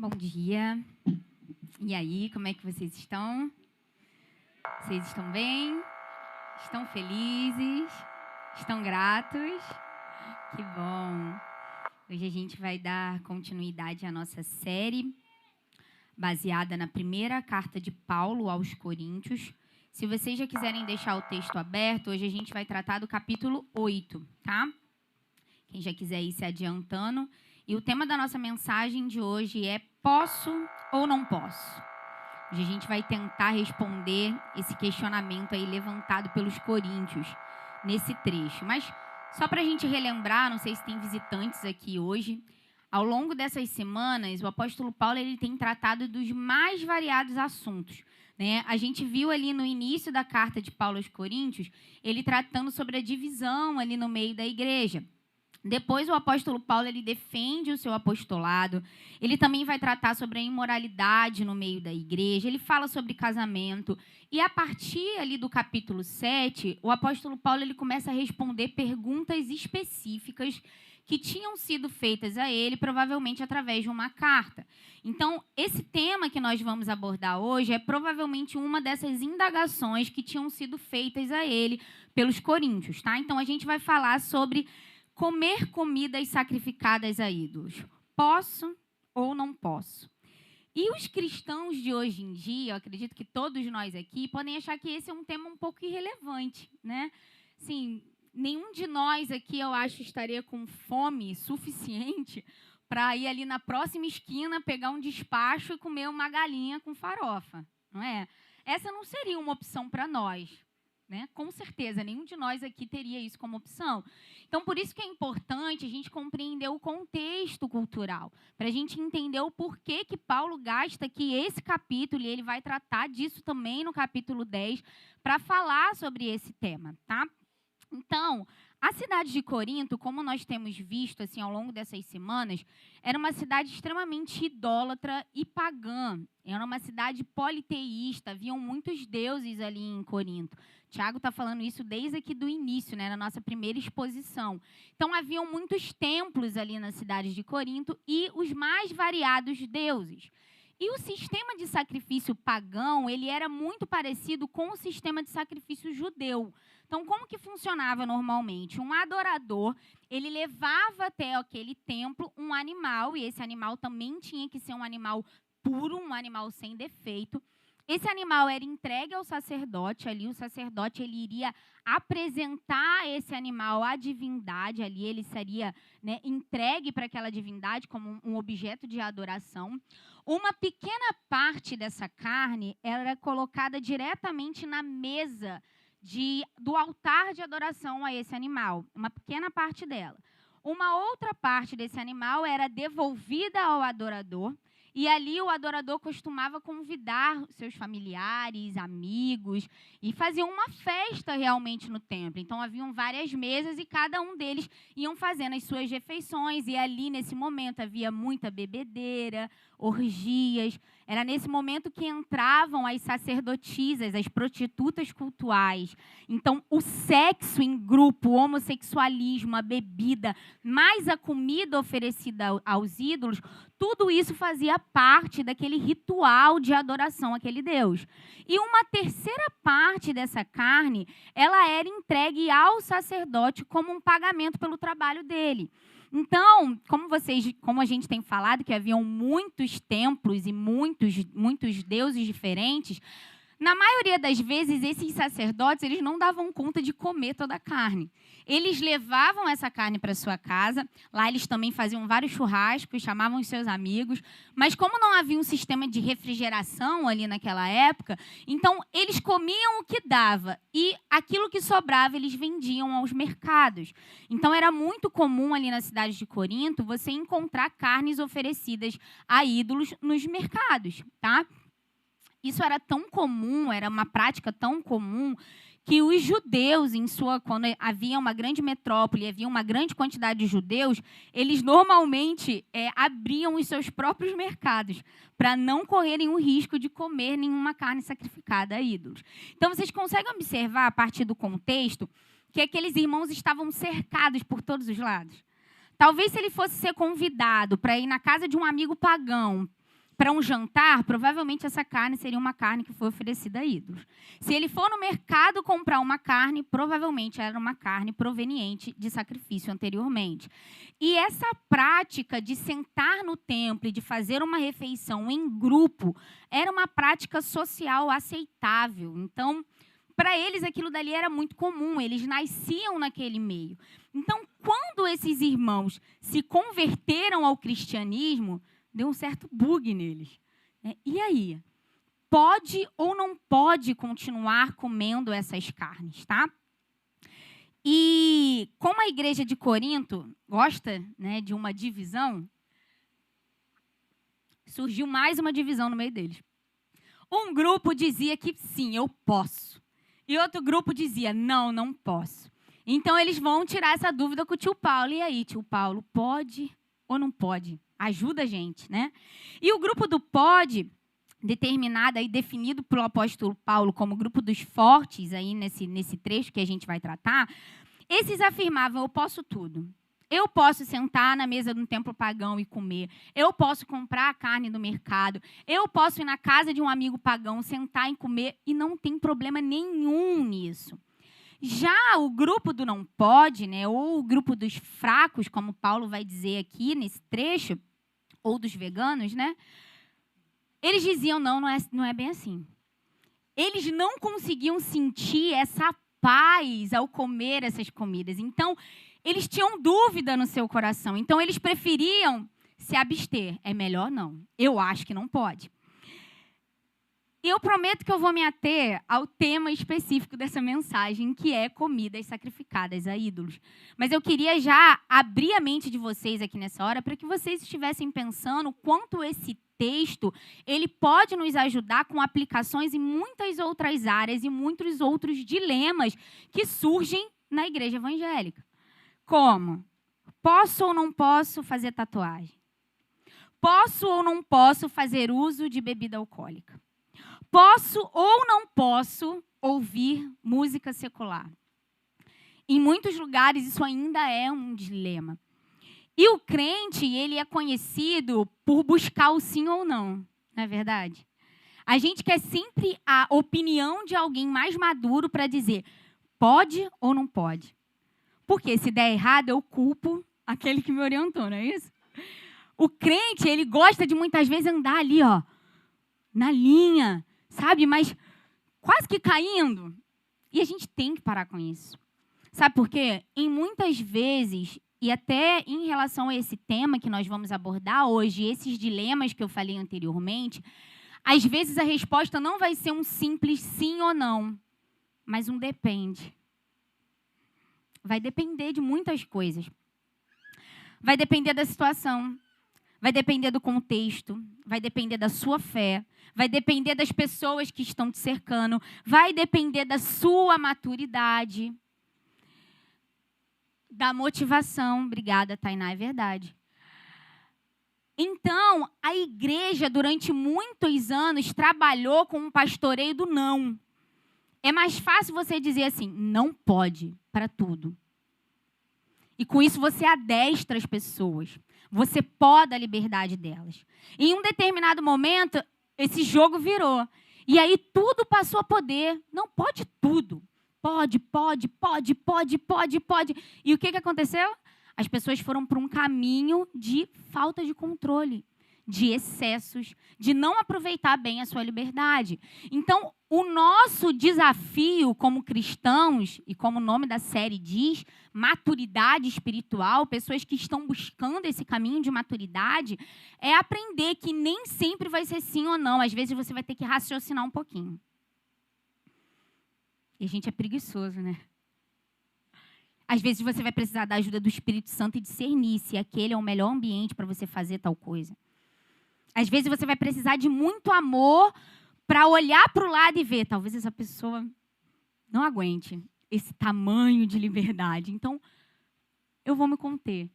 Bom dia. E aí, como é que vocês estão? Vocês estão bem? Estão felizes? Estão gratos? Que bom! Hoje a gente vai dar continuidade à nossa série, baseada na primeira carta de Paulo aos Coríntios. Se vocês já quiserem deixar o texto aberto, hoje a gente vai tratar do capítulo 8, tá? Quem já quiser ir se adiantando. E o tema da nossa mensagem de hoje é: posso ou não posso? Hoje a gente vai tentar responder esse questionamento aí levantado pelos coríntios nesse trecho. Mas só para a gente relembrar, não sei se tem visitantes aqui hoje, ao longo dessas semanas, o apóstolo Paulo ele tem tratado dos mais variados assuntos, né? A gente viu ali no início da carta de Paulo aos Coríntios, ele tratando sobre a divisão ali no meio da igreja. Depois o apóstolo Paulo ele defende o seu apostolado, ele também vai tratar sobre a imoralidade no meio da igreja, ele fala sobre casamento, e a partir ali do capítulo 7, o apóstolo Paulo ele começa a responder perguntas específicas que tinham sido feitas a ele, provavelmente através de uma carta. Então, esse tema que nós vamos abordar hoje é provavelmente uma dessas indagações que tinham sido feitas a ele pelos coríntios, tá? Então, a gente vai falar sobre comer comidas sacrificadas a ídolos. Posso ou não posso? E os cristãos de hoje em dia, eu acredito que todos nós aqui, podem achar que esse é um tema um pouco irrelevante, né? Sim, nenhum de nós aqui, eu acho, estaria com fome suficiente para ir ali na próxima esquina, pegar um despacho e comer uma galinha com farofa, não é? Essa não seria uma opção para nós, né? Com certeza, nenhum de nós aqui teria isso como opção. Então, por isso que é importante a gente compreender o contexto cultural, para a gente entender o porquê que Paulo gasta aqui esse capítulo, e ele vai tratar disso também no capítulo 10, para falar sobre esse tema, tá? Então, a cidade de Corinto, como nós temos visto assim ao longo dessas semanas, era uma cidade extremamente idólatra e pagã. Era uma cidade politeísta, haviam muitos deuses ali em Corinto. Tiago está falando isso desde aqui do início, né, na nossa primeira exposição. Então, haviam muitos templos ali na cidade de Corinto e os mais variados deuses. E o sistema de sacrifício pagão, ele era muito parecido com o sistema de sacrifício judeu. Então, como que funcionava normalmente? Um adorador, ele levava até aquele templo um animal, e esse animal também tinha que ser um animal puro, um animal sem defeito. Esse animal era entregue ao sacerdote ali, o sacerdote ele iria apresentar esse animal à divindade ali, ele seria, né, entregue para aquela divindade como um objeto de adoração. Uma pequena parte dessa carne era colocada diretamente na mesa do altar de adoração a esse animal, uma pequena parte dela. Uma outra parte desse animal era devolvida ao adorador, e ali o adorador costumava convidar seus familiares, amigos, e faziam uma festa realmente no templo. Então, haviam várias mesas e cada um deles iam fazendo as suas refeições. E ali, nesse momento, havia muita bebedeira, orgias. Era nesse momento que entravam as sacerdotisas, as prostitutas cultuais. Então, o sexo em grupo, o homossexualismo, a bebida, mais a comida oferecida aos ídolos, tudo isso fazia parte daquele ritual de adoração àquele Deus. E uma terceira parte dessa carne, ela era entregue ao sacerdote como um pagamento pelo trabalho dele. Então, como a gente tem falado, que haviam muitos templos e muitos deuses diferentes, na maioria das vezes, esses sacerdotes, eles não davam conta de comer toda a carne. Eles levavam essa carne para sua casa, lá eles também faziam vários churrascos, chamavam os seus amigos, mas como não havia um sistema de refrigeração ali naquela época, então eles comiam o que dava e aquilo que sobrava eles vendiam aos mercados. Então era muito comum ali na cidade de Corinto você encontrar carnes oferecidas a ídolos nos mercados, tá? Isso era tão comum, era uma prática tão comum, que os judeus, quando havia uma grande metrópole, havia uma grande quantidade de judeus, eles normalmente abriam os seus próprios mercados para não correrem o risco de comer nenhuma carne sacrificada a ídolos. Então, vocês conseguem observar, a partir do contexto, que aqueles irmãos estavam cercados por todos os lados. Talvez se ele fosse ser convidado para ir na casa de um amigo pagão, para um jantar, provavelmente essa carne seria uma carne que foi oferecida a ídolos. Se ele for no mercado comprar uma carne, provavelmente era uma carne proveniente de sacrifício anteriormente. E essa prática de sentar no templo e de fazer uma refeição em grupo era uma prática social aceitável. Então, para eles, aquilo dali era muito comum, eles nasciam naquele meio. Então, quando esses irmãos se converteram ao cristianismo, deu um certo bug neles. E aí? Pode ou não pode continuar comendo essas carnes, tá? E como a igreja de Corinto gosta, né, de uma divisão, surgiu mais uma divisão no meio deles. Um grupo dizia que sim, eu posso. E outro grupo dizia, não, não posso. Então, eles vão tirar essa dúvida com o tio Paulo. E aí, tio Paulo, pode ou não pode? Ajuda a gente, né? E o grupo do pode, determinado e definido pelo apóstolo Paulo como grupo dos fortes, aí nesse trecho que a gente vai tratar, esses afirmavam, eu posso tudo. Eu posso sentar na mesa de um templo pagão e comer. Eu posso comprar a carne do mercado. Eu posso ir na casa de um amigo pagão, sentar e comer. E não tem problema nenhum nisso. Já o grupo do não pode, né, ou o grupo dos fracos, como Paulo vai dizer aqui nesse trecho, ou dos veganos, né, eles diziam, não é bem assim. Eles não conseguiam sentir essa paz ao comer essas comidas. Então, eles tinham dúvida no seu coração. Então, eles preferiam se abster. É melhor não. Eu acho que não pode. E eu prometo que eu vou me ater ao tema específico dessa mensagem, que é comidas sacrificadas a ídolos. Mas eu queria já abrir a mente de vocês aqui nessa hora para que vocês estivessem pensando quanto esse texto ele pode nos ajudar com aplicações em muitas outras áreas e muitos outros dilemas que surgem na igreja evangélica. Como? Posso ou não posso fazer tatuagem? Posso ou não posso fazer uso de bebida alcoólica? Posso ou não posso ouvir música secular? Em muitos lugares isso ainda é um dilema. E o crente, ele é conhecido por buscar o sim ou não, não é verdade? A gente quer sempre a opinião de alguém mais maduro para dizer pode ou não pode. Porque se der errado, eu culpo aquele que me orientou, não é isso? O crente, ele gosta de muitas vezes andar ali, ó, na linha, sabe? Mas quase que caindo. E a gente tem que parar com isso. Sabe por quê? Em muitas vezes, e até em relação a esse tema que nós vamos abordar hoje, esses dilemas que eu falei anteriormente, às vezes a resposta não vai ser um simples sim ou não, mas um depende. Vai depender de muitas coisas. Vai depender da situação. Vai depender do contexto, vai depender da sua fé, vai depender das pessoas que estão te cercando, vai depender da sua maturidade, da motivação. Obrigada, Tainá, é verdade. Então, a igreja, durante muitos anos, trabalhou com um pastoreio do não. É mais fácil você dizer assim, não pode para tudo. E com isso você adestra as pessoas. Você poda a liberdade delas. Em um determinado momento, esse jogo virou. E aí tudo passou a poder. Não pode tudo. Pode. E o que aconteceu? As pessoas foram para um caminho de falta de controle, de excessos, de não aproveitar bem a sua liberdade. Então, o nosso desafio como cristãos, e como o nome da série diz, maturidade espiritual, pessoas que estão buscando esse caminho de maturidade, é aprender que nem sempre vai ser sim ou não. Às vezes você vai ter que raciocinar um pouquinho. E a gente é preguiçoso, né? Às vezes você vai precisar da ajuda do Espírito Santo e discernir se aquele é o melhor ambiente para você fazer tal coisa. Às vezes você vai precisar de muito amor para olhar para o lado e ver, talvez essa pessoa não aguente esse tamanho de liberdade. Então, eu vou me conter.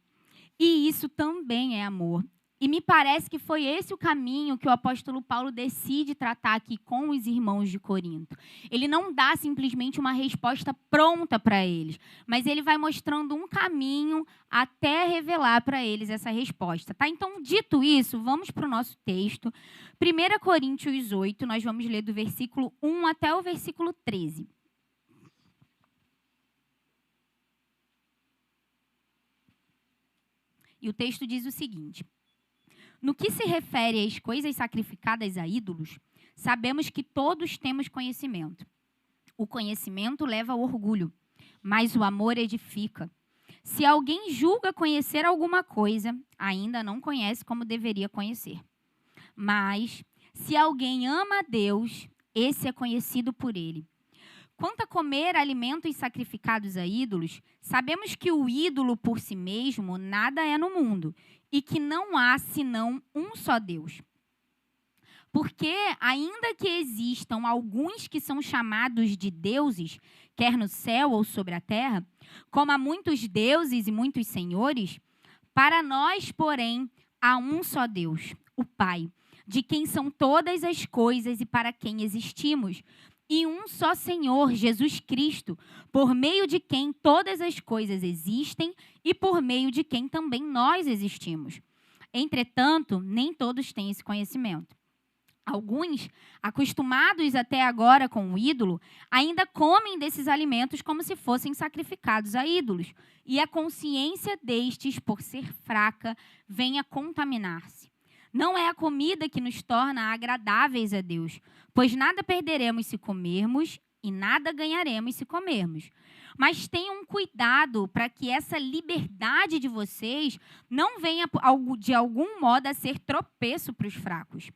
E isso também é amor. E me parece que foi esse o caminho que o apóstolo Paulo decide tratar aqui com os irmãos de Corinto. Ele não dá simplesmente uma resposta pronta para eles, mas ele vai mostrando um caminho até revelar para eles essa resposta. Tá? Então, dito isso, vamos para o nosso texto. 1 Coríntios 8, nós vamos ler do versículo 1 até o versículo 13. E o texto diz o seguinte: no que se refere às coisas sacrificadas a ídolos, sabemos que todos temos conhecimento. O conhecimento leva ao orgulho, mas o amor edifica. Se alguém julga conhecer alguma coisa, ainda não conhece como deveria conhecer. Mas, se alguém ama a Deus, esse é conhecido por ele. Quanto a comer alimentos sacrificados a ídolos, sabemos que o ídolo por si mesmo nada é no mundo, e que não há senão um só Deus. Porque, ainda que existam alguns que são chamados de deuses, quer no céu ou sobre a terra, como há muitos deuses e muitos senhores, para nós, porém, há um só Deus, o Pai, de quem são todas as coisas e para quem existimos, e um só Senhor, Jesus Cristo, por meio de quem todas as coisas existem e por meio de quem também nós existimos. Entretanto, nem todos têm esse conhecimento. Alguns, acostumados até agora com o ídolo, ainda comem desses alimentos como se fossem sacrificados a ídolos, e a consciência destes, por ser fraca, vem a contaminar-se. Não é a comida que nos torna agradáveis a Deus, pois nada perderemos se comermos e nada ganharemos se comermos. Mas tenham cuidado para que essa liberdade de vocês não venha de algum modo a ser tropeço para os fracos.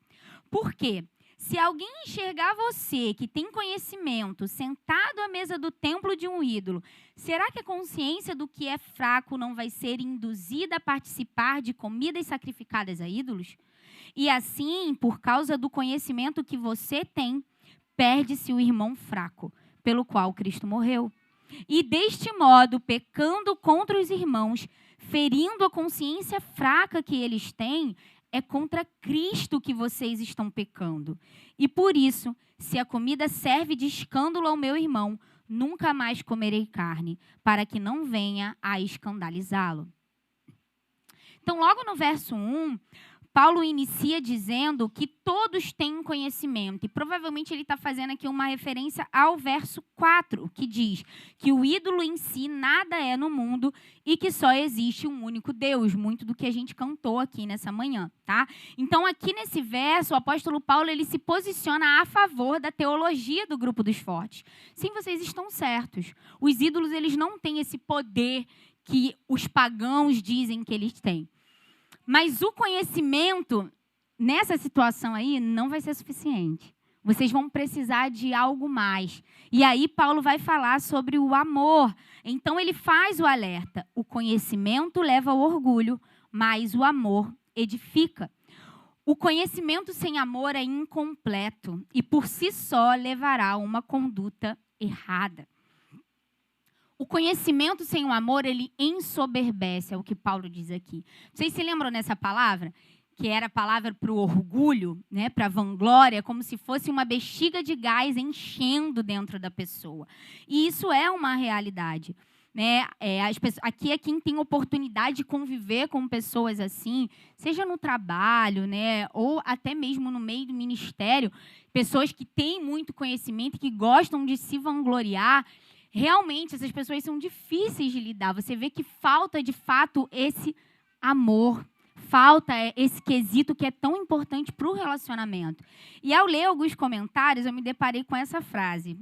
Por quê? Se alguém enxergar você, que tem conhecimento, sentado à mesa do templo de um ídolo, será que a consciência do que é fraco não vai ser induzida a participar de comidas sacrificadas a ídolos? E assim, por causa do conhecimento que você tem, perde-se o irmão fraco, pelo qual Cristo morreu. E deste modo, pecando contra os irmãos, ferindo a consciência fraca que eles têm, é contra Cristo que vocês estão pecando. E por isso, se a comida serve de escândalo ao meu irmão, nunca mais comerei carne, para que não venha a escandalizá-lo. Então, logo no verso 1, Paulo inicia dizendo que todos têm conhecimento. E provavelmente ele está fazendo aqui uma referência ao verso 4, que diz que o ídolo em si nada é no mundo e que só existe um único Deus. Muito do que a gente cantou aqui nessa manhã, tá? Então, aqui nesse verso, o apóstolo Paulo ele se posiciona a favor da teologia do grupo dos fortes. Sim, vocês estão certos. Os ídolos eles não têm esse poder que os pagãos dizem que eles têm. Mas o conhecimento, nessa situação aí, não vai ser suficiente. Vocês vão precisar de algo mais. E aí Paulo vai falar sobre o amor. Então ele faz o alerta. O conhecimento leva ao orgulho, mas o amor edifica. O conhecimento sem amor é incompleto e por si só levará a uma conduta errada. O conhecimento sem o amor, ele ensoberbece, é o que Paulo diz aqui. Vocês se lembram dessa palavra? Que era a palavra para o orgulho, né? Para a vanglória, como se fosse uma bexiga de gás enchendo dentro da pessoa. E isso é uma realidade. Né? Aqui é quem tem oportunidade de conviver com pessoas assim, seja no trabalho, né? Ou até mesmo no meio do ministério, pessoas que têm muito conhecimento, que gostam de se vangloriar. Realmente, essas pessoas são difíceis de lidar. Você vê que falta, de fato, esse amor. Falta esse quesito que é tão importante para o relacionamento. E ao ler alguns comentários, eu me deparei com essa frase.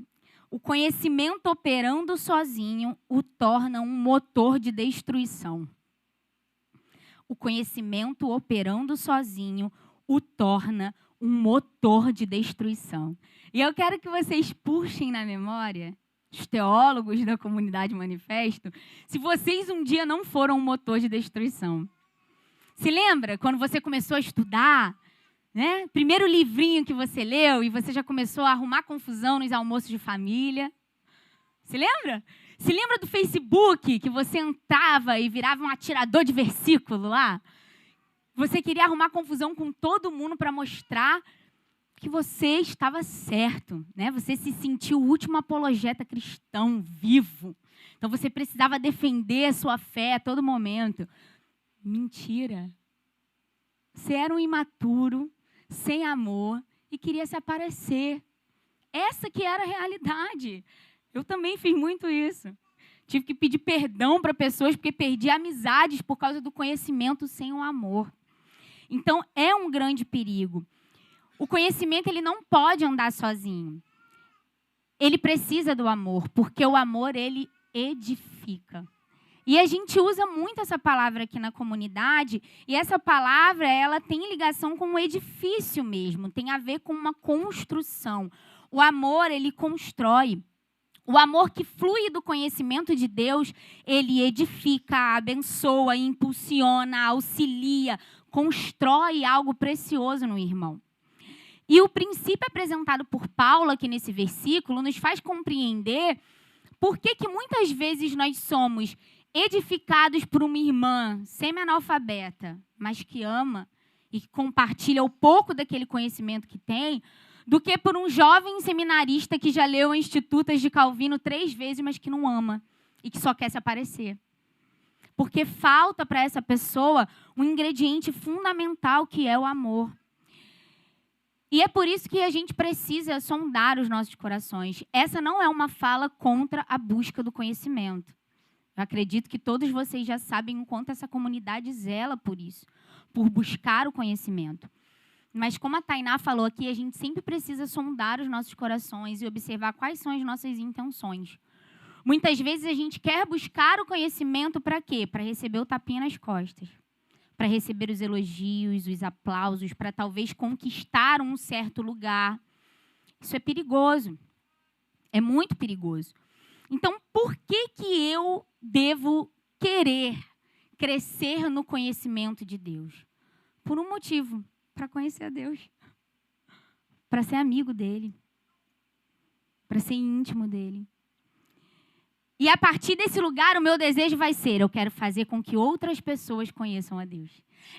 O conhecimento operando sozinho o torna um motor de destruição. O conhecimento operando sozinho o torna um motor de destruição. E eu quero que vocês puxem na memória os teólogos da comunidade Manifesto, se vocês um dia não foram um motor de destruição. Se lembra quando você começou a estudar, né? Primeiro livrinho que você leu e você já começou a arrumar confusão nos almoços de família? Se lembra? Se lembra do Facebook que você entrava e virava um atirador de versículo lá? Você queria arrumar confusão com todo mundo para mostrar que você estava certo, né? Você se sentiu o último apologeta cristão vivo. Então você precisava defender a sua fé a todo momento. Mentira. Você era um imaturo, sem amor e queria se aparecer. Essa que era a realidade. Eu também fiz muito isso. Tive que pedir perdão para pessoas porque perdi amizades por causa do conhecimento sem o amor. Então, é um grande perigo. O conhecimento ele não pode andar sozinho. Ele precisa do amor, porque o amor ele edifica. E a gente usa muito essa palavra aqui na comunidade, e essa palavra ela tem ligação com o edifício mesmo, tem a ver com uma construção. O amor, ele constrói. O amor que flui do conhecimento de Deus, ele edifica, abençoa, impulsiona, auxilia, constrói algo precioso no irmão. E o princípio apresentado por Paulo aqui nesse versículo nos faz compreender por que muitas vezes nós somos edificados por uma irmã semi-analfabeta, mas que ama e que compartilha o pouco daquele conhecimento que tem, do que por um jovem seminarista que já leu Institutas de Calvino 3 vezes, mas que não ama e que só quer se aparecer. Porque falta para essa pessoa um ingrediente fundamental que é o amor. E é por isso que a gente precisa sondar os nossos corações. Essa não é uma fala contra a busca do conhecimento. Eu acredito que todos vocês já sabem o quanto essa comunidade zela por isso, por buscar o conhecimento. Mas como a Tainá falou aqui, a gente sempre precisa sondar os nossos corações e observar quais são as nossas intenções. Muitas vezes a gente quer buscar o conhecimento para quê? Para receber o tapinha nas costas. Para receber os elogios, os aplausos, para talvez conquistar um certo lugar. Isso é perigoso. É muito perigoso. Então, por que eu devo querer crescer no conhecimento de Deus? Por um motivo, para conhecer a Deus. Para ser amigo dele. Para ser íntimo dele. E a partir desse lugar, o meu desejo vai ser, eu quero fazer com que outras pessoas conheçam a Deus.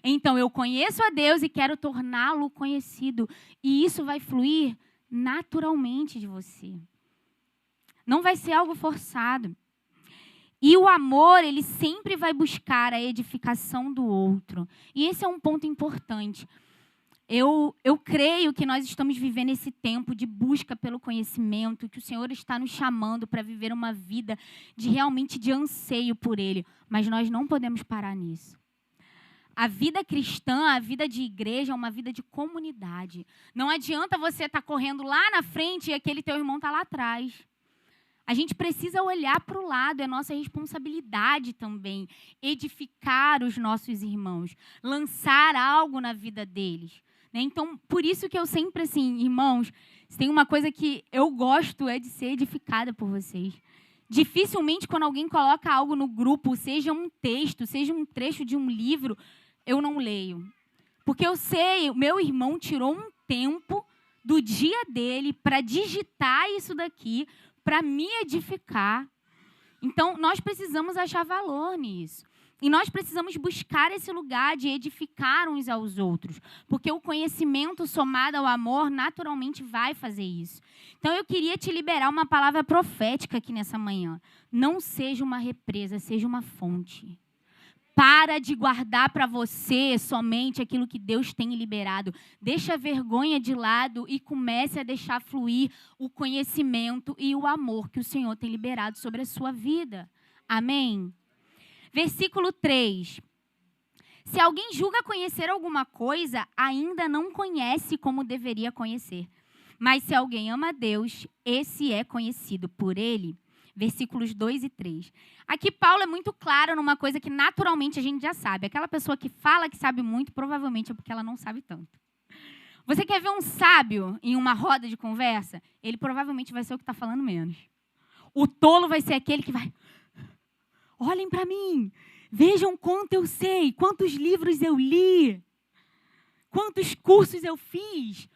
Então, eu conheço a Deus e quero torná-lo conhecido. E isso vai fluir naturalmente de você. Não vai ser algo forçado. E o amor, ele sempre vai buscar a edificação do outro. E esse é um ponto importante. Eu creio que nós estamos vivendo esse tempo de busca pelo conhecimento, que o Senhor está nos chamando para viver uma vida realmente de anseio por Ele. Mas nós não podemos parar nisso. A vida cristã, a vida de igreja é uma vida de comunidade. Não adianta você estar correndo lá na frente e aquele teu irmão está lá atrás. A gente precisa olhar para o lado, é nossa responsabilidade também, edificar os nossos irmãos, lançar algo na vida deles. Então, por isso que eu sempre, assim, irmãos, se tem uma coisa que eu gosto é de ser edificada por vocês. Dificilmente, quando alguém coloca algo no grupo, seja um texto, seja um trecho de um livro, eu não leio. Porque eu sei, o meu irmão tirou um tempo do dia dele para digitar isso daqui, para me edificar. Então, nós precisamos achar valor nisso. E nós precisamos buscar esse lugar de edificar uns aos outros. Porque o conhecimento somado ao amor naturalmente vai fazer isso. Então, eu queria te liberar uma palavra profética aqui nessa manhã. Não seja uma represa, seja uma fonte. Para de guardar para você somente aquilo que Deus tem liberado. Deixa a vergonha de lado e comece a deixar fluir o conhecimento e o amor que o Senhor tem liberado sobre a sua vida. Amém? Versículo 3. Se alguém julga conhecer alguma coisa, ainda não conhece como deveria conhecer. Mas se alguém ama a Deus, esse é conhecido por Ele. Versículos 2 e 3. Aqui Paulo é muito claro numa coisa que naturalmente a gente já sabe. Aquela pessoa que fala que sabe muito, provavelmente é porque ela não sabe tanto. Você quer ver um sábio em uma roda de conversa? Ele provavelmente vai ser o que está falando menos. O tolo vai ser aquele que vai... Olhem para mim, vejam quanto eu sei, quantos livros eu li, quantos cursos eu fiz.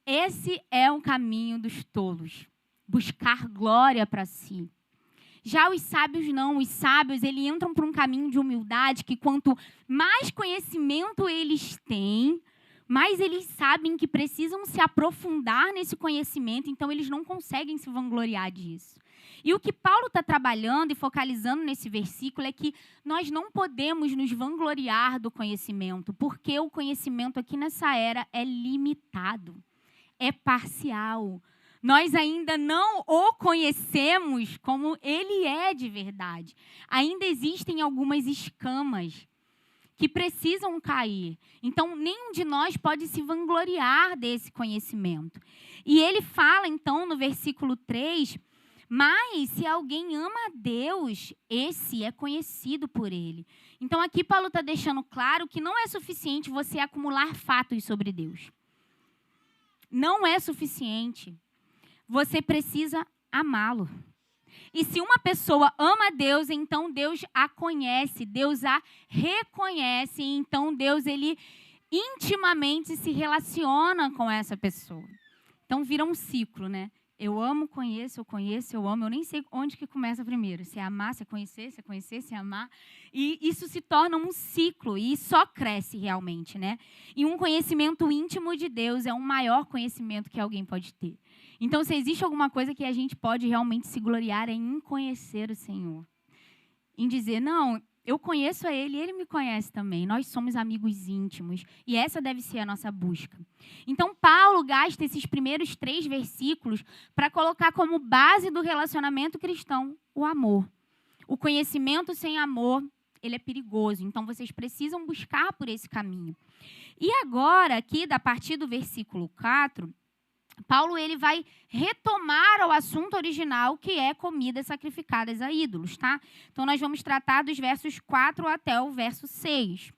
Esse é o caminho dos tolos, buscar glória para si. Já os sábios não. Os sábios, eles entram por um caminho de humildade que quanto mais conhecimento eles têm, mais eles sabem que precisam se aprofundar nesse conhecimento, então eles não conseguem se vangloriar disso. E o que Paulo está trabalhando e focalizando nesse versículo é que nós não podemos nos vangloriar do conhecimento, porque o conhecimento aqui nessa era é limitado, é parcial. Nós ainda não o conhecemos como ele é de verdade. Ainda existem algumas escamas que precisam cair. Então, nenhum de nós pode se vangloriar desse conhecimento. E ele fala, então, no versículo 3, mas se alguém ama a Deus, esse é conhecido por ele. Então, aqui Paulo está deixando claro que não é suficiente você acumular fatos sobre Deus. Não é suficiente. Você precisa amá-lo. E se uma pessoa ama a Deus, então Deus a conhece, Deus a reconhece, então Deus, ele intimamente se relaciona com essa pessoa. Então vira um ciclo, né? Eu amo, conheço, eu amo. Eu nem sei onde que começa primeiro. Se é amar, se é conhecer, se é amar. E isso se torna um ciclo e só cresce realmente, né? E um conhecimento íntimo de Deus é o maior conhecimento que alguém pode ter. Então, se existe alguma coisa que a gente pode realmente se gloriar é em conhecer o Senhor. Em dizer, não, eu conheço a Ele, Ele me conhece também. Nós somos amigos íntimos. E essa deve ser a nossa busca. Então, Paulo gasta esses primeiros 3 versículos para colocar como base do relacionamento cristão o amor. O conhecimento sem amor, ele é perigoso. Então, vocês precisam buscar por esse caminho. E agora, aqui, a partir do versículo 4... Paulo ele vai retomar o assunto original, que é comidas sacrificadas a ídolos, tá? Então, nós vamos tratar dos versos 4 até o verso 6.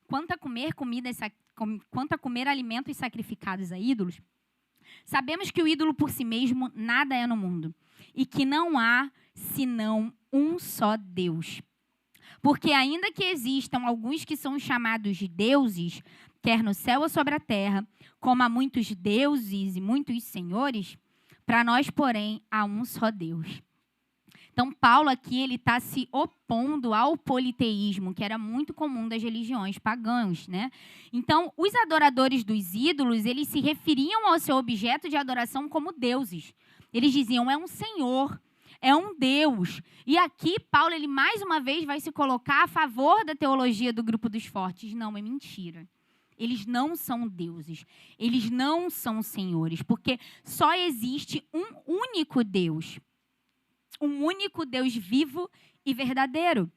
Quanto a comer alimentos sacrificados a ídolos, sabemos que o ídolo por si mesmo nada é no mundo, e que não há senão um só Deus. Porque ainda que existam alguns que são chamados de deuses, quer no céu ou sobre a terra, como há muitos deuses e muitos senhores, para nós, porém, há um só Deus. Então, Paulo aqui ele está se opondo ao politeísmo, que era muito comum das religiões pagãs, né? Então, os adoradores dos ídolos, eles se referiam ao seu objeto de adoração como deuses. Eles diziam, é um senhor, é um Deus. E aqui, Paulo, ele mais uma vez vai se colocar a favor da teologia do grupo dos fortes. Não, é mentira. Eles não são deuses. Eles não são senhores. Porque só existe um único Deus. Um único Deus vivo e verdadeiro.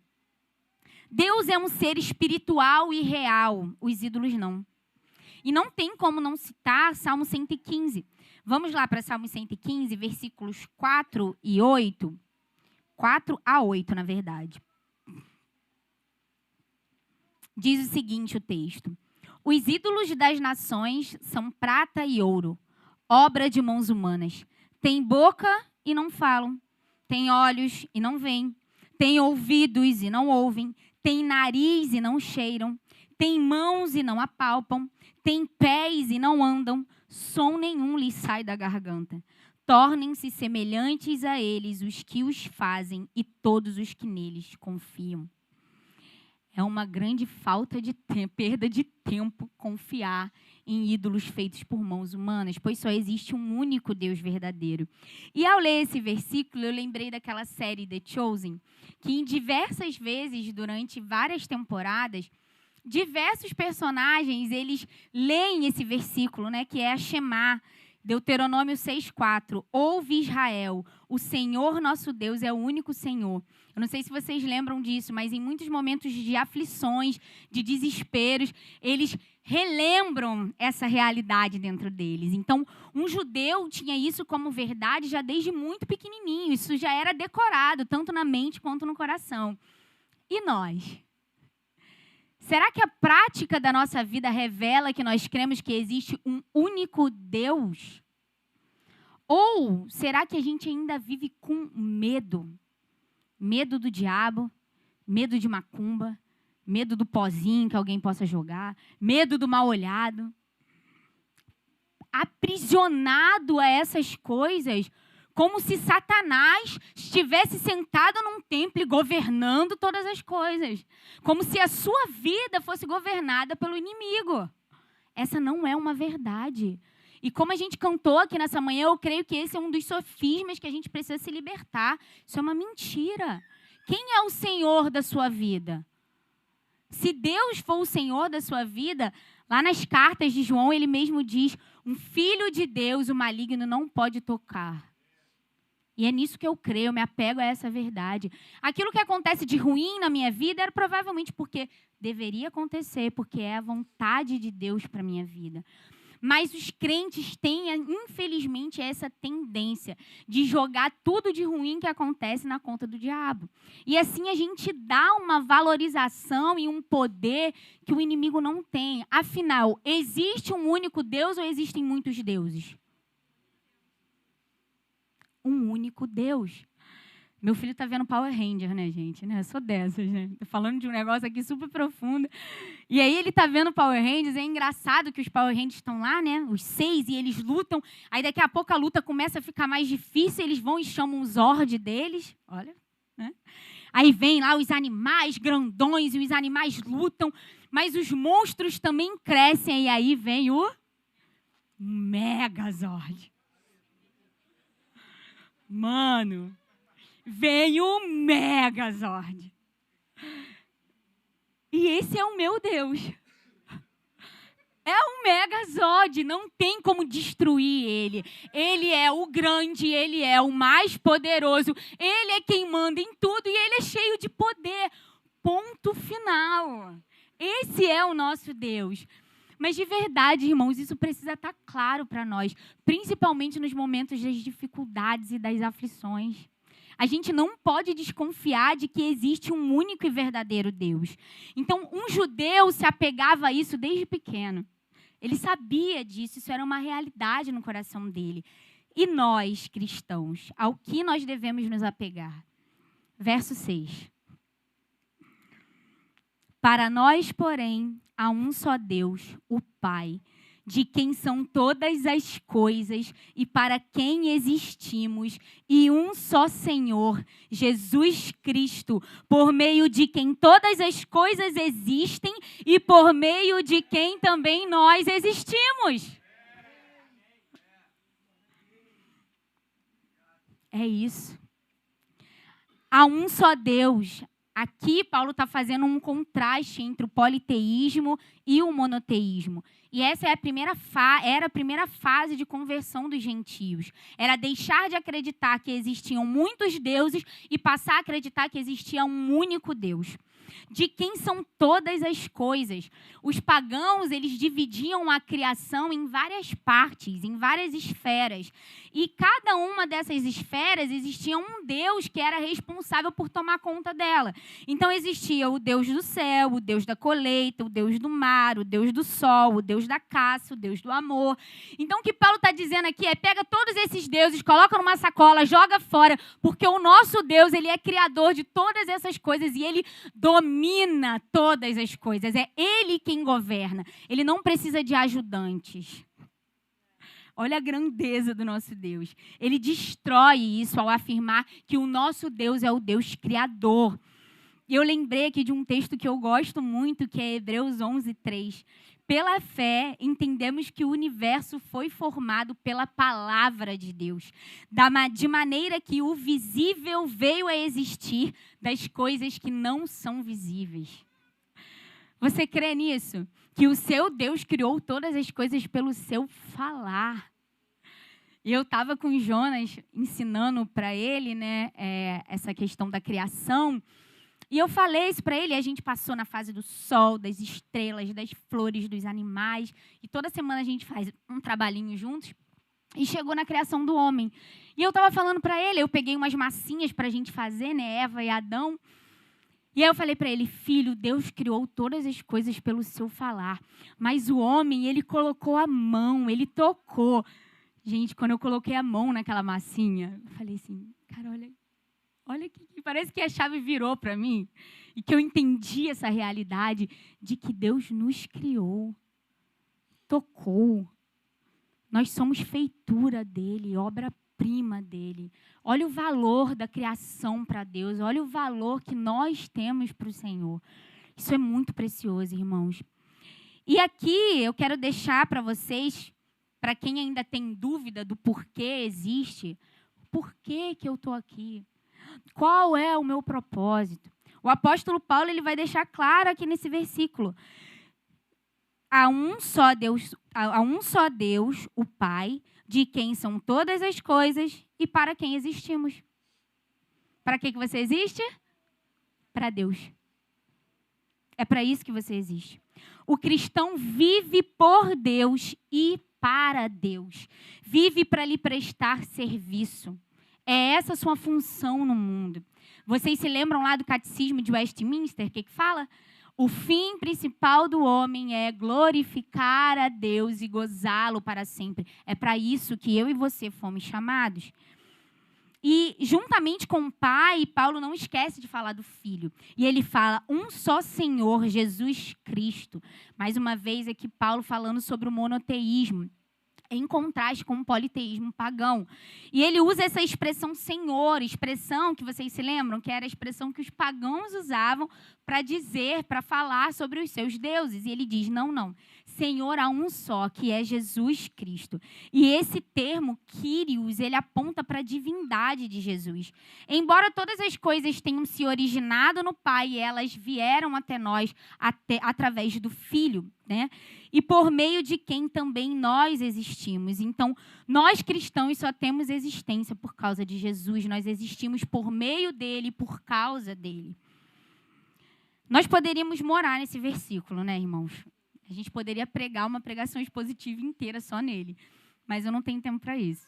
Deus é um ser espiritual e real. Os ídolos não. E não tem como não citar Salmo 115. Vamos lá para Salmo 115, versículos 4 e 8. 4 a 8, na verdade. Diz o seguinte o texto. Os ídolos das nações são prata e ouro, obra de mãos humanas. Têm boca e não falam. Têm olhos e não veem. Têm ouvidos e não ouvem. Têm nariz e não cheiram. Têm mãos e não apalpam. Têm pés e não andam. Som nenhum lhes sai da garganta. Tornem-se semelhantes a eles os que os fazem e todos os que neles confiam. É uma grande falta de tempo, perda de tempo confiar em ídolos feitos por mãos humanas, pois só existe um único Deus verdadeiro. E ao ler esse versículo, eu lembrei daquela série The Chosen, que em diversas vezes, durante várias temporadas, diversos personagens, eles leem esse versículo, né, que é a Shema, Deuteronômio 6,4. Ouve Israel, o Senhor nosso Deus é o único Senhor. Eu não sei se vocês lembram disso, mas em muitos momentos de aflições, de desesperos, eles relembram essa realidade dentro deles. Então, um judeu tinha isso como verdade já desde muito pequenininho. Isso já era decorado, tanto na mente quanto no coração. E nós? Será que a prática da nossa vida revela que nós cremos que existe um único Deus? Ou será que a gente ainda vive com medo? Medo do diabo, medo de macumba, medo do pozinho que alguém possa jogar, medo do mal olhado. Aprisionado a essas coisas, como se Satanás estivesse sentado num templo e governando todas as coisas. Como se a sua vida fosse governada pelo inimigo. Essa não é uma verdade. E como a gente cantou aqui nessa manhã, eu creio que esse é um dos sofismas que a gente precisa se libertar. Isso é uma mentira. Quem é o Senhor da sua vida? Se Deus for o Senhor da sua vida, lá nas cartas de João, ele mesmo diz, um filho de Deus, o maligno não pode tocar. E é nisso que eu creio, eu me apego a essa verdade. Aquilo que acontece de ruim na minha vida era provavelmente porque deveria acontecer, porque é a vontade de Deus para a minha vida. Mas os crentes têm, infelizmente, essa tendência de jogar tudo de ruim que acontece na conta do diabo. E assim a gente dá uma valorização e um poder que o inimigo não tem. Afinal, existe um único Deus ou existem muitos deuses? Um único Deus. Meu filho está vendo Power Ranger, né, gente? Eu sou dessas, né? Tô falando de um negócio aqui super profundo. E aí ele está vendo Power Rangers, é engraçado que os Power Rangers estão lá, né? Os 6, e eles lutam. Aí daqui a pouco a luta começa a ficar mais difícil, eles vão e chamam o Zord deles. Olha, né? Aí vem lá os animais grandões e os animais lutam, mas os monstros também crescem. E aí vem o Megazord. Mano, vem o Megazord. E esse é o meu Deus. É um Megazord, não tem como destruir ele. Ele é o grande, ele é o mais poderoso. Ele é quem manda em tudo e ele é cheio de poder. Ponto final. Esse é o nosso Deus. Mas de verdade, irmãos, isso precisa estar claro para nós, principalmente nos momentos das dificuldades e das aflições. A gente não pode desconfiar de que existe um único e verdadeiro Deus. Então, um judeu se apegava a isso desde pequeno. Ele sabia disso, isso era uma realidade no coração dele. E nós, cristãos, ao que nós devemos nos apegar? Verso 6. Para nós, porém, há um só Deus, o Pai, de quem são todas as coisas e para quem existimos, e um só Senhor, Jesus Cristo, por meio de quem todas as coisas existem e por meio de quem também nós existimos. É isso. Há um só Deus. Aqui, Paulo está fazendo um contraste entre o politeísmo e o monoteísmo. E essa é era a primeira fase de conversão dos gentios. Era deixar de acreditar que existiam muitos deuses e passar a acreditar que existia um único Deus. De quem são todas as coisas. Os pagãos, eles dividiam a criação em várias partes, em várias esferas. E cada uma dessas esferas existia um Deus que era responsável por tomar conta dela. Então existia o Deus do céu, o Deus da colheita, o Deus do mar, o Deus do sol, o Deus da caça, o Deus do amor. Então o que Paulo está dizendo aqui é: pega todos esses deuses, coloca numa sacola, joga fora, porque o nosso Deus, ele é criador de todas essas coisas e ele domina todas as coisas. É ele quem governa. Ele não precisa de ajudantes. Olha a grandeza do nosso Deus. Ele destrói isso ao afirmar que o nosso Deus é o Deus criador. E eu lembrei aqui de um texto que eu gosto muito, que é Hebreus 11:3. Pela fé, entendemos que o universo foi formado pela palavra de Deus, de maneira que o visível veio a existir das coisas que não são visíveis. Você crê nisso? Que o seu Deus criou todas as coisas pelo seu falar. E eu estava com o Jonas ensinando para ele, né, essa questão da criação. E eu falei isso para ele, a gente passou na fase do sol, das estrelas, das flores, dos animais. E toda semana a gente faz um trabalhinho juntos. E chegou na criação do homem. E eu estava falando para ele, eu peguei umas massinhas para a gente fazer, né, Eva e Adão. E aí eu falei para ele: filho, Deus criou todas as coisas pelo seu falar. Mas o homem, ele colocou a mão, ele tocou. Gente, quando eu coloquei a mão naquela massinha, eu falei assim: cara, olha que parece que a chave virou para mim. E que eu entendi essa realidade de que Deus nos criou, tocou. Nós somos feitura dele, obra-prima dele. Olha o valor da criação para Deus. Olha o valor que nós temos para o Senhor. Isso é muito precioso, irmãos. E aqui eu quero deixar para vocês, para quem ainda tem dúvida do porquê existe, por que eu estou aqui? Qual é o meu propósito? O apóstolo Paulo ele vai deixar claro aqui nesse versículo. Há um só Deus, o Pai, de quem são todas as coisas e para quem existimos. Para que você existe? Para Deus. É para isso que você existe. O cristão vive por Deus e para Deus. Vive para lhe prestar serviço. É essa a sua função no mundo. Vocês se lembram lá do Catecismo de Westminster? O que fala? O fim principal do homem é glorificar a Deus e gozá-lo para sempre. É para isso que eu e você fomos chamados. E, juntamente com o Pai, Paulo não esquece de falar do Filho. E ele fala, um só Senhor, Jesus Cristo. Mais uma vez aqui, Paulo falando sobre o monoteísmo, em contraste com o politeísmo pagão. E ele usa essa expressão Senhor, expressão que vocês se lembram, que era a expressão que os pagãos usavam para dizer, para falar sobre os seus deuses. E ele diz, não. Senhor há um só, que é Jesus Cristo. E esse termo, Kyrios, ele aponta para a divindade de Jesus. Embora todas as coisas tenham se originado no Pai, elas vieram até nós através do Filho, né? E por meio de quem também nós existimos. Então, nós cristãos só temos existência por causa de Jesus. Nós existimos por meio dele, por causa dele. Nós poderíamos morar nesse versículo, né, irmãos? A gente poderia pregar uma pregação expositiva inteira só nele. Mas eu não tenho tempo para isso.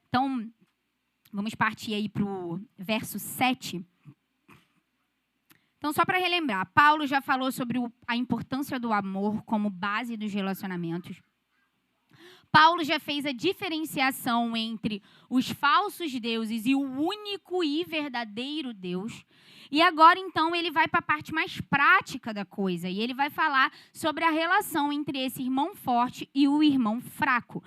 Então, vamos partir aí para o verso 7. Então, só para relembrar, Paulo já falou sobre a importância do amor como base dos relacionamentos. Paulo já fez a diferenciação entre os falsos deuses e o único e verdadeiro Deus. E agora, então, ele vai para a parte mais prática da coisa. E ele vai falar sobre a relação entre esse irmão forte e o irmão fraco.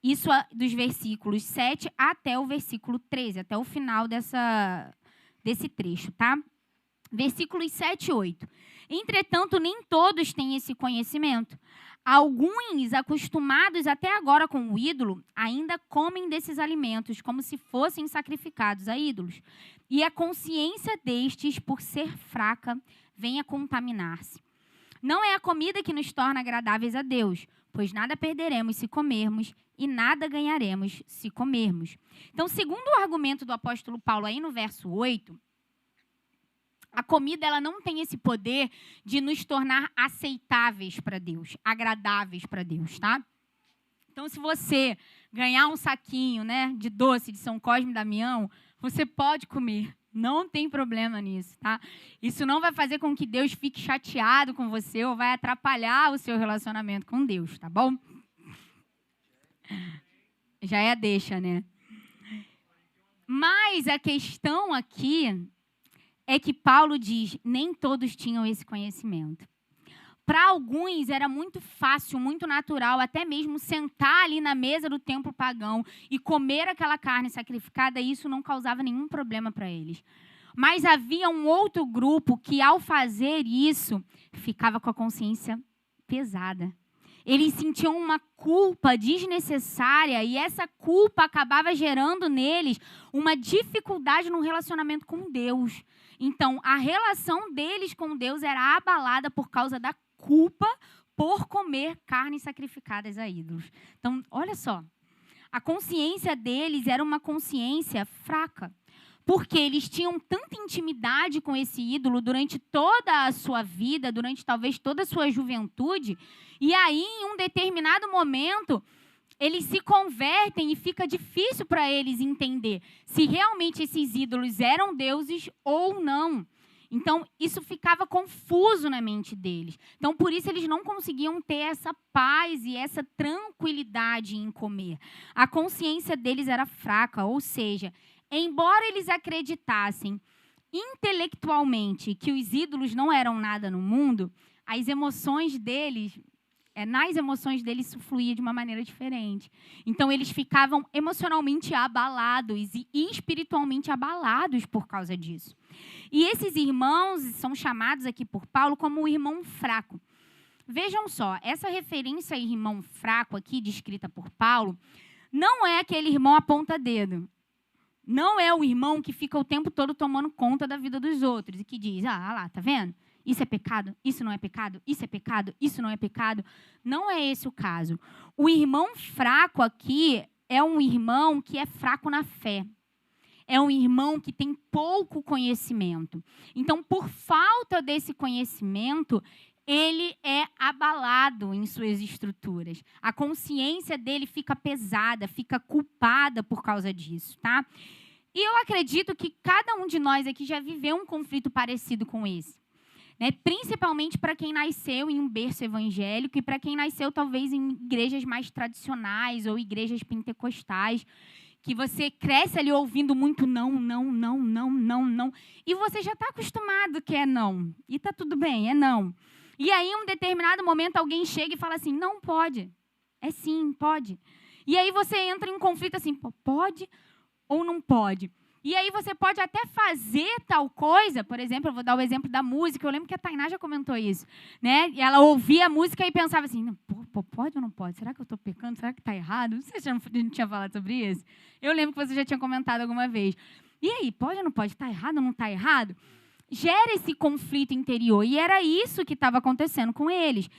Isso dos versículos 7 até o versículo 13, até o final desse trecho, tá? Versículos 7 e 8. Entretanto, nem todos têm esse conhecimento. Alguns, acostumados até agora com o ídolo, ainda comem desses alimentos como se fossem sacrificados a ídolos. E a consciência destes, por ser fraca, vem a contaminar-se. Não é a comida que nos torna agradáveis a Deus, pois nada perderemos se comermos e nada ganharemos se comermos. Então, segundo o argumento do apóstolo Paulo aí no verso 8, a comida ela não tem esse poder de nos tornar aceitáveis para Deus, agradáveis para Deus, tá? Então, se você ganhar um saquinho, né, de doce de São Cosme e Damião, você pode comer. Não tem problema nisso, tá? Isso não vai fazer com que Deus fique chateado com você ou vai atrapalhar o seu relacionamento com Deus, tá bom? Já é a deixa, né? Mas a questão aqui é que Paulo diz, nem todos tinham esse conhecimento. Para alguns era muito fácil, muito natural, até mesmo sentar ali na mesa do templo pagão e comer aquela carne sacrificada, e isso não causava nenhum problema para eles. Mas havia um outro grupo que, ao fazer isso, ficava com a consciência pesada. Eles sentiam uma culpa desnecessária e essa culpa acabava gerando neles uma dificuldade no relacionamento com Deus. Então, a relação deles com Deus era abalada por causa da culpa por comer carnes sacrificadas a ídolos. Então, olha só, a consciência deles era uma consciência fraca, porque eles tinham tanta intimidade com esse ídolo durante toda a sua vida, durante talvez toda a sua juventude, e aí, em um determinado momento, eles se convertem e fica difícil para eles entender se realmente esses ídolos eram deuses ou não. Então, isso ficava confuso na mente deles. Então, por isso, eles não conseguiam ter essa paz e essa tranquilidade em comer. A consciência deles era fraca, ou seja, embora eles acreditassem intelectualmente que os ídolos não eram nada no mundo, as emoções deles nas emoções deles isso fluía de uma maneira diferente. Então, eles ficavam emocionalmente abalados e espiritualmente abalados por causa disso. E esses irmãos são chamados aqui por Paulo como o irmão fraco. Vejam só, essa referência a irmão fraco aqui, descrita por Paulo, não é aquele irmão aponta-dedo. Não é o irmão que fica o tempo todo tomando conta da vida dos outros e que diz, lá, tá vendo? Isso é pecado, isso não é pecado, isso é pecado, isso não é pecado. Não é esse o caso. O irmão fraco aqui é um irmão que é fraco na fé. É um irmão que tem pouco conhecimento. Então, por falta desse conhecimento, ele é abalado em suas estruturas. A consciência dele fica pesada, fica culpada por causa disso, tá? E eu acredito que cada um de nós aqui já viveu um conflito parecido com esse. Né? Principalmente para quem nasceu em um berço evangélico e para quem nasceu talvez em igrejas mais tradicionais ou igrejas pentecostais, que você cresce ali ouvindo muito não, não, não, não, não, não, e você já está acostumado que é não, e está tudo bem, é não. E aí, em um determinado momento, alguém chega e fala assim, não pode, é sim, pode. E aí você entra em um conflito assim, pode ou não pode? E aí você pode até fazer tal coisa, por exemplo, eu vou dar o exemplo da música, eu lembro que a Tainá já comentou isso, né? E ela ouvia a música e pensava assim, pode ou não pode? Será que eu estou pecando? Será que está errado? Não sei se a gente tinha falado sobre isso. Eu lembro que você já tinha comentado alguma vez. E aí, pode ou não pode? Está errado ou não está errado? Gera esse conflito interior, e era isso que estava acontecendo com eles.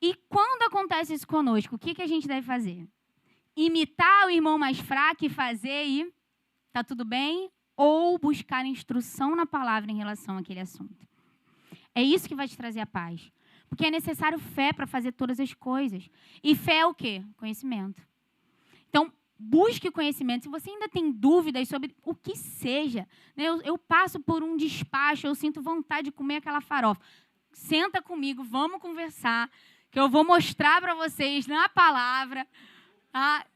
E quando acontece isso conosco, o que a gente deve fazer? Imitar o irmão mais fraco e fazer e tá tudo bem? Ou buscar instrução na palavra em relação àquele assunto. É isso que vai te trazer a paz. Porque é necessário fé para fazer todas as coisas. E fé é o quê? Conhecimento. Então, busque conhecimento. Se você ainda tem dúvidas sobre o que seja, né? Eu passo por um despacho, eu sinto vontade de comer aquela farofa. Senta comigo, vamos conversar, que eu vou mostrar para vocês na palavra. Tá?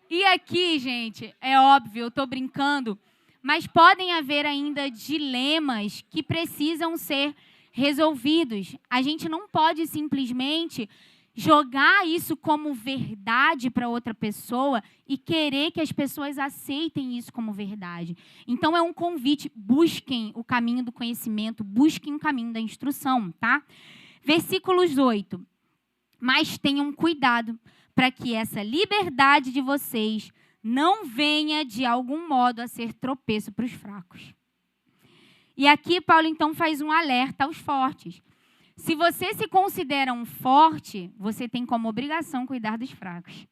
E aqui, gente, é óbvio, eu estou brincando, mas podem haver ainda dilemas que precisam ser resolvidos. A gente não pode simplesmente jogar isso como verdade para outra pessoa e querer que as pessoas aceitem isso como verdade. Então, é um convite, busquem o caminho do conhecimento, busquem o caminho da instrução, tá? Versículos 8. Mas tenham cuidado para que essa liberdade de vocês não venha, de algum modo, a ser tropeço para os fracos. E aqui, Paulo, então, faz um alerta aos fortes. Se você se considera um forte, você tem como obrigação cuidar dos fracos.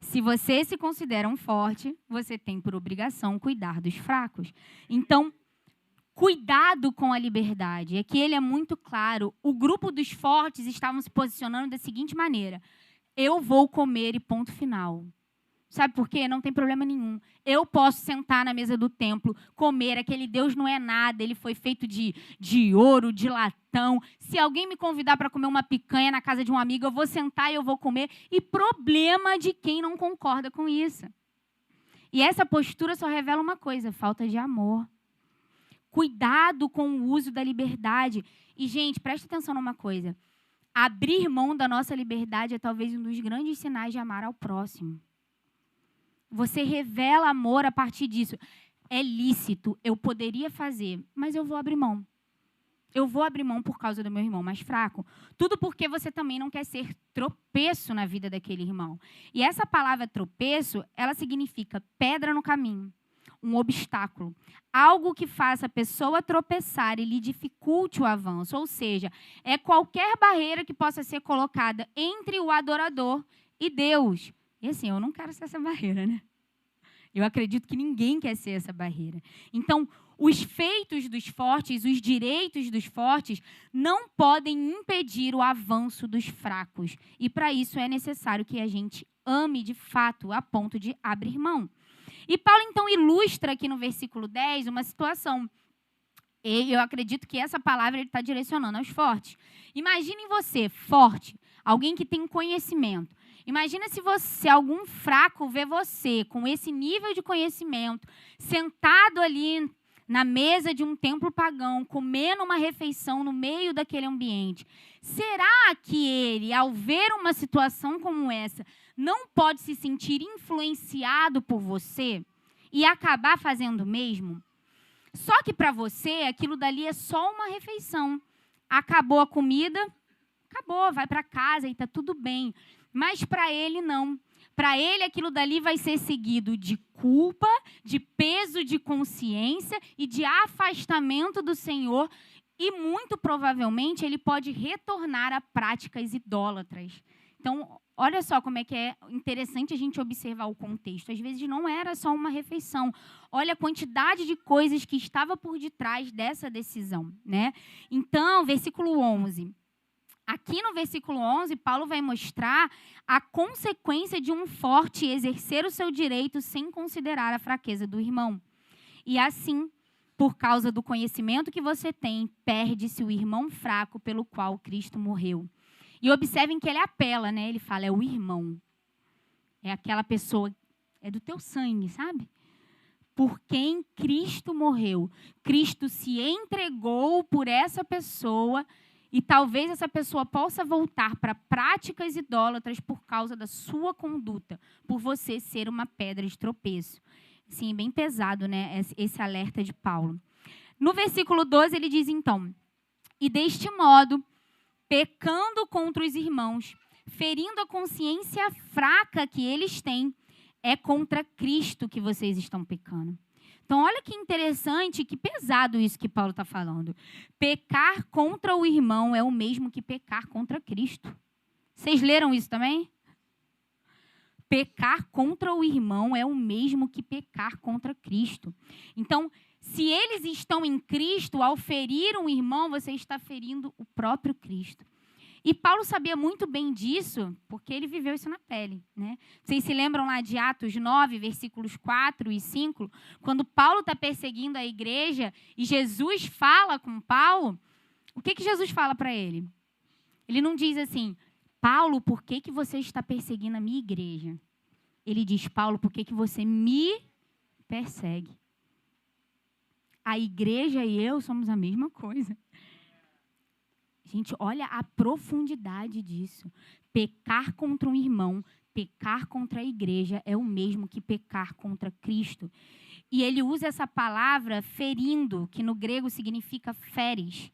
Se você se considera um forte, você tem por obrigação cuidar dos fracos. Então, cuidado com a liberdade. Aqui ele é muito claro. O grupo dos fortes estavam se posicionando da seguinte maneira. Eu vou comer e ponto final. Sabe por quê? Não tem problema nenhum. Eu posso sentar na mesa do templo, comer. Aquele Deus não é nada. Ele foi feito de ouro, de latão. Se alguém me convidar para comer uma picanha na casa de um amigo, eu vou sentar e eu vou comer. E problema de quem não concorda com isso. E essa postura só revela uma coisa, falta de amor. Cuidado com o uso da liberdade. E, gente, preste atenção numa coisa. Abrir mão da nossa liberdade é talvez um dos grandes sinais de amar ao próximo. Você revela amor a partir disso. É lícito, eu poderia fazer, mas eu vou abrir mão. Eu vou abrir mão por causa do meu irmão mais fraco. Tudo porque você também não quer ser tropeço na vida daquele irmão. E essa palavra tropeço, ela significa pedra no caminho. Um obstáculo, algo que faça a pessoa tropeçar e lhe dificulte o avanço, ou seja, é qualquer barreira que possa ser colocada entre o adorador e Deus. E assim, eu não quero ser essa barreira, né? Eu acredito que ninguém quer ser essa barreira. Então, os feitos dos fortes, os direitos dos fortes, não podem impedir o avanço dos fracos. E para isso é necessário que a gente ame de fato, a ponto de abrir mão. E Paulo, então, ilustra aqui no versículo 10 uma situação. E eu acredito que essa palavra ele está direcionando aos fortes. Imaginem você, forte, alguém que tem conhecimento. Imagina se algum fraco vê você com esse nível de conhecimento, sentado ali na mesa de um templo pagão, comendo uma refeição no meio daquele ambiente, será que ele, ao ver uma situação como essa, não pode se sentir influenciado por você e acabar fazendo o mesmo? Só que para você, aquilo dali é só uma refeição. Acabou a comida, acabou, vai para casa e está tudo bem. Mas para ele, não. Para ele, aquilo dali vai ser seguido de culpa, de peso de consciência e de afastamento do Senhor. E, muito provavelmente, ele pode retornar a práticas idólatras. Então, olha só como é que é interessante a gente observar o contexto. Às vezes, não era só uma refeição. Olha a quantidade de coisas que estava por detrás dessa decisão, né? Então, versículo 11. Aqui no versículo 11, Paulo vai mostrar a consequência de um forte exercer o seu direito sem considerar a fraqueza do irmão. E assim, por causa do conhecimento que você tem, perde-se o irmão fraco pelo qual Cristo morreu. E observem que ele apela, né? Ele fala, é o irmão. É aquela pessoa, é do teu sangue, sabe? Por quem Cristo morreu. Cristo se entregou por essa pessoa. E talvez essa pessoa possa voltar para práticas idólatras por causa da sua conduta, por você ser uma pedra de tropeço. Sim, bem pesado, né, esse alerta de Paulo. No versículo 12, ele diz, então, e deste modo, pecando contra os irmãos, ferindo a consciência fraca que eles têm, é contra Cristo que vocês estão pecando. Então, olha que interessante, que pesado isso que Paulo está falando. Pecar contra o irmão é o mesmo que pecar contra Cristo. Vocês leram isso também? Pecar contra o irmão é o mesmo que pecar contra Cristo. Então, se eles estão em Cristo, ao ferir um irmão, você está ferindo o próprio Cristo. E Paulo sabia muito bem disso, porque ele viveu isso na pele, né? Vocês se lembram lá de Atos 9, versículos 4 e 5? Quando Paulo está perseguindo a igreja e Jesus fala com Paulo, o que Jesus fala para ele? Ele não diz assim, Paulo, por que você está perseguindo a minha igreja? Ele diz, Paulo, por que você me persegue? A igreja e eu somos a mesma coisa. Gente, olha a profundidade disso. Pecar contra um irmão, pecar contra a igreja é o mesmo que pecar contra Cristo. E ele usa essa palavra ferindo, que no grego significa feres.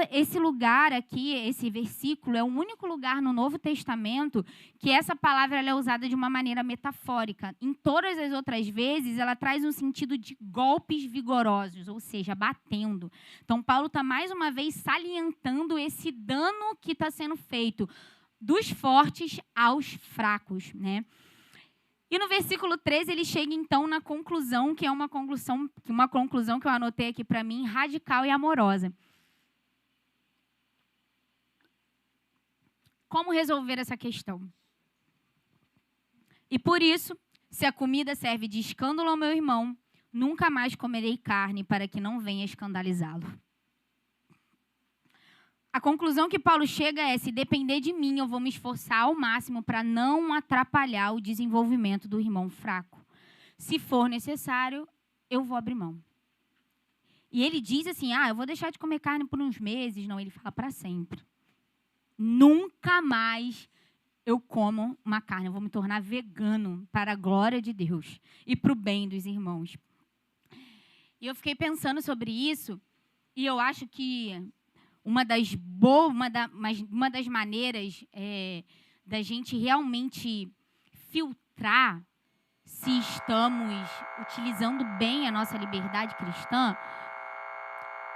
Esse lugar aqui, esse versículo, é o único lugar no Novo Testamento que essa palavra ela é usada de uma maneira metafórica. Em todas as outras vezes, ela traz um sentido de golpes vigorosos, ou seja, batendo. Então, Paulo está mais uma vez salientando esse dano que está sendo feito dos fortes aos fracos, né? E no versículo 13, ele chega então na conclusão, que é uma conclusão que eu anotei aqui para mim, radical e amorosa. Como resolver essa questão? E por isso, se a comida serve de escândalo ao meu irmão, nunca mais comerei carne para que não venha escandalizá-lo. A conclusão que Paulo chega é, se depender de mim, eu vou me esforçar ao máximo para não atrapalhar o desenvolvimento do irmão fraco. Se for necessário, eu vou abrir mão. E ele diz assim, eu vou deixar de comer carne por uns meses. Não, ele fala para sempre. Nunca mais eu como uma carne. Eu vou me tornar vegano para a glória de Deus e para o bem dos irmãos. E eu fiquei pensando sobre isso e eu acho que uma das maneiras da gente realmente filtrar se estamos utilizando bem a nossa liberdade cristã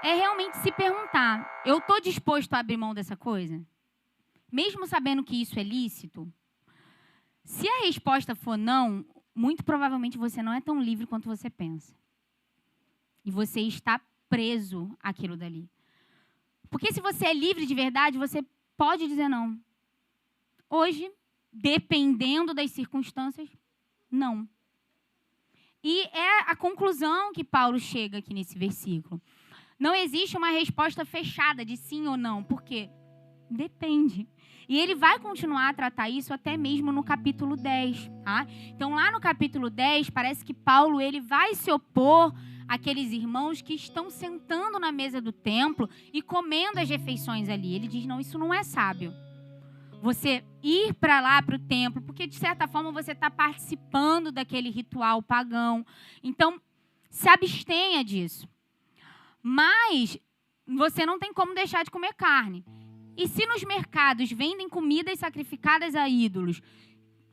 é realmente se perguntar, eu estou disposto a abrir mão dessa coisa? Mesmo sabendo que isso é lícito? Se a resposta for não, muito provavelmente você não é tão livre quanto você pensa. E você está preso àquilo dali. Porque se você é livre de verdade, você pode dizer não. Hoje, dependendo das circunstâncias, não. E é a conclusão que Paulo chega aqui nesse versículo. Não existe uma resposta fechada de sim ou não, porque depende. E ele vai continuar a tratar isso até mesmo no capítulo 10. Tá? Então, lá no capítulo 10, parece que Paulo ele vai se opor aqueles irmãos que estão sentando na mesa do templo e comendo as refeições ali. Ele diz, não, isso não é sábio. Você ir para lá, para o templo, porque de certa forma você está participando daquele ritual pagão. Então, se abstenha disso. Mas você não tem como deixar de comer carne. E se nos mercados vendem comidas sacrificadas a ídolos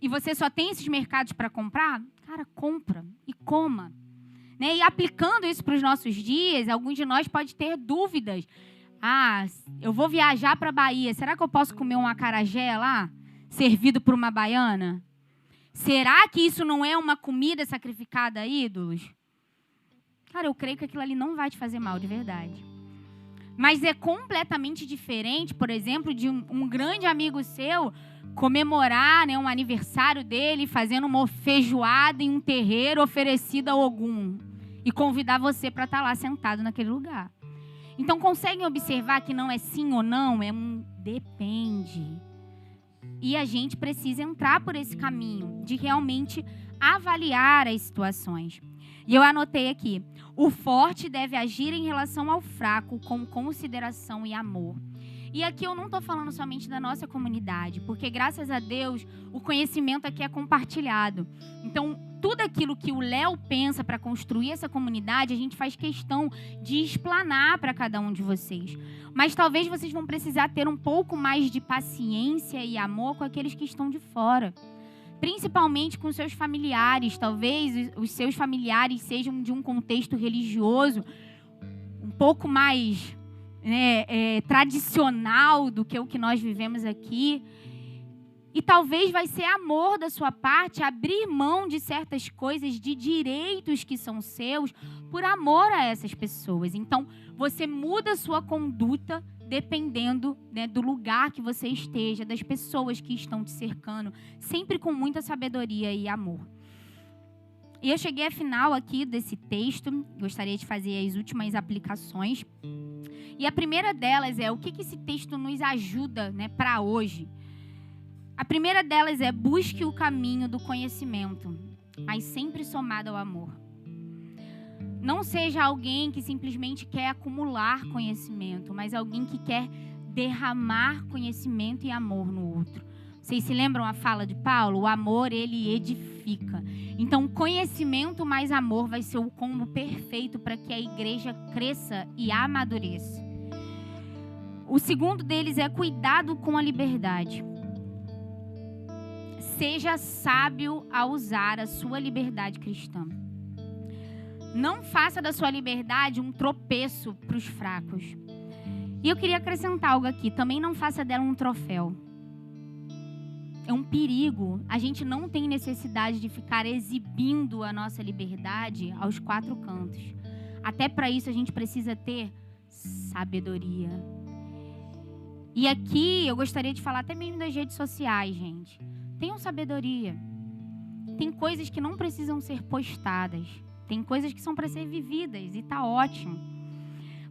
e você só tem esses mercados para comprar, cara, compra e coma. Né? E aplicando isso para os nossos dias, alguns de nós pode ter dúvidas. Eu vou viajar para a Bahia, será que eu posso comer um acarajé lá, servido por uma baiana? Será que isso não é uma comida sacrificada a ídolos? Cara, eu creio que aquilo ali não vai te fazer mal, de verdade. Mas é completamente diferente, por exemplo, de um grande amigo seu comemorar, né, um aniversário dele, fazendo uma feijoada em um terreiro oferecida a Ogum e convidar você para estar lá sentado naquele lugar. Então, conseguem observar que não é sim ou não, é um depende. E a gente precisa entrar por esse caminho de realmente avaliar as situações. E eu anotei aqui, o forte deve agir em relação ao fraco com consideração e amor. E aqui eu não estou falando somente da nossa comunidade, porque graças a Deus o conhecimento aqui é compartilhado. Então, tudo aquilo que o Léo pensa para construir essa comunidade, a gente faz questão de explanar para cada um de vocês. Mas talvez vocês vão precisar ter um pouco mais de paciência e amor com aqueles que estão de fora. Principalmente com seus familiares. Talvez os seus familiares sejam de um contexto religioso um pouco mais tradicional do que o que nós vivemos aqui. E talvez vai ser amor da sua parte abrir mão de certas coisas, de direitos que são seus, por amor a essas pessoas. Então, você muda a sua conduta dependendo, né, do lugar que você esteja, das pessoas que estão te cercando, sempre com muita sabedoria e amor. E eu cheguei ao final aqui desse texto, gostaria de fazer as últimas aplicações. E a primeira delas é o que esse texto nos ajuda, né, para hoje. A primeira delas é busque o caminho do conhecimento, mas sempre somado ao amor. Não seja alguém que simplesmente quer acumular conhecimento, mas alguém que quer derramar conhecimento e amor no outro. Vocês se lembram a fala de Paulo? O amor, ele edifica. Então, conhecimento mais amor vai ser o combo perfeito para que a igreja cresça e amadureça. O segundo deles é cuidado com a liberdade. Seja sábio a usar a sua liberdade cristã. Não faça da sua liberdade um tropeço para os fracos. E eu queria acrescentar algo aqui. Também não faça dela um troféu. É um perigo. A gente não tem necessidade de ficar exibindo a nossa liberdade aos quatro cantos. Até para isso a gente precisa ter sabedoria. E aqui eu gostaria de falar até mesmo das redes sociais, gente. Tenham sabedoria. Tem coisas que não precisam ser postadas. Tem coisas que são para ser vividas e tá ótimo.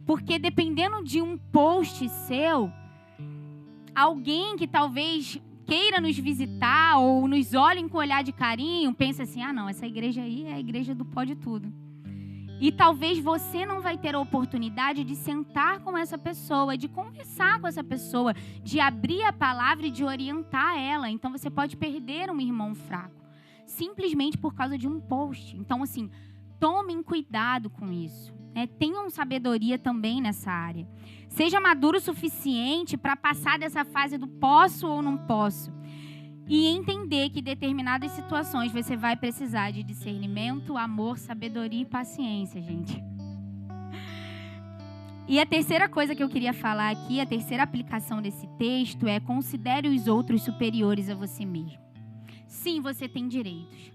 Porque dependendo de um post seu, alguém que talvez queira nos visitar ou nos olhe com olhar de carinho, pensa assim, não, essa igreja aí é a igreja do pode tudo. E talvez você não vai ter a oportunidade de sentar com essa pessoa, de conversar com essa pessoa, de abrir a palavra e de orientar ela. Então você pode perder um irmão fraco, simplesmente por causa de um post. Então, assim, tomem cuidado com isso. Tenham sabedoria também nessa área. Seja maduro o suficiente para passar dessa fase do posso ou não posso. E entender que em determinadas situações você vai precisar de discernimento, amor, sabedoria e paciência, gente. E a terceira coisa que eu queria falar aqui, a terceira aplicação desse texto é: considere os outros superiores a você mesmo. Sim, você tem direitos,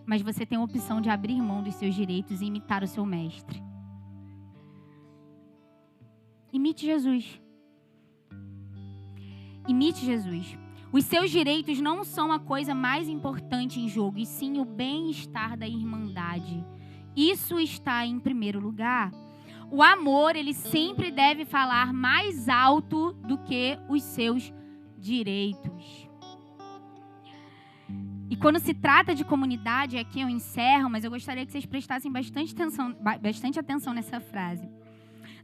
mas você tem a opção de abrir mão dos seus direitos e imitar o seu mestre. Imite Jesus. Imite Jesus. Os seus direitos não são a coisa mais importante em jogo, e sim o bem-estar da irmandade. Isso está em primeiro lugar. O amor, ele sempre deve falar mais alto do que os seus direitos. E quando se trata de comunidade, aqui eu encerro, mas eu gostaria que vocês prestassem bastante atenção nessa frase.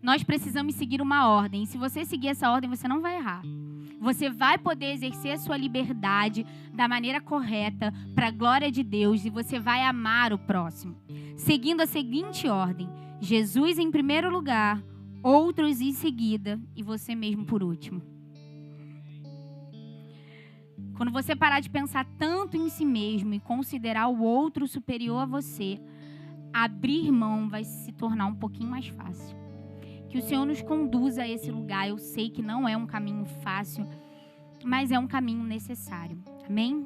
Nós precisamos seguir uma ordem. E se você seguir essa ordem, você não vai errar. Você vai poder exercer a sua liberdade da maneira correta, para a glória de Deus, e você vai amar o próximo. Seguindo a seguinte ordem: Jesus em primeiro lugar, outros em seguida e você mesmo por último. Quando você parar de pensar tanto em si mesmo e considerar o outro superior a você, abrir mão vai se tornar um pouquinho mais fácil. Que o Senhor nos conduza a esse lugar. Eu sei que não é um caminho fácil, mas é um caminho necessário. Amém?